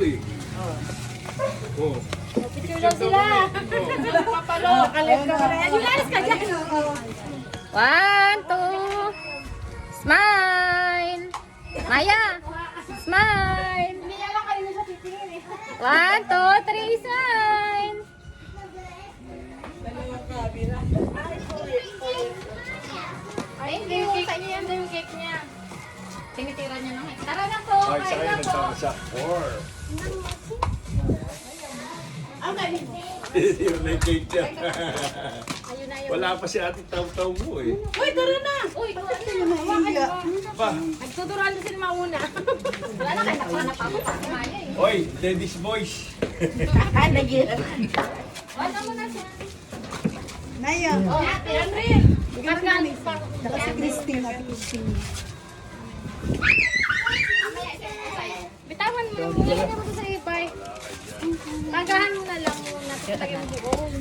eh. Oh. Picture daw sila. Papalo. Kalit ka pala. Yunalis ka dyan. 1, 2. Smile. Maya. Smile. Hindi niya lang kanina sa titingin eh. 1, 2, 3, smile. Ay, hindi yung cake niya. Hindi yung cake niya. Tinitira niya ng cake. Tara na po. Ay, sa Kain kanya na po. nagsama siya. Or. Ang galing. Yung may cake niya. Ayun na yun. Wala pa si ate taw-taw mo eh. Uy, tara na. Uy, hawakan mo. Ba? Nagtuturuan na sila mauna. Wala na kayo. Nakuha pa ako. Maya eh. Oy, daddy's voice. Wala mo na siya. Naya. Oh, ate, Andre. Kargan. Si Christine. Ate Christine. Bitawan mo na muna. Hindi mo sa ibay. Pagahan mo na lang muna. Tayo mo doon.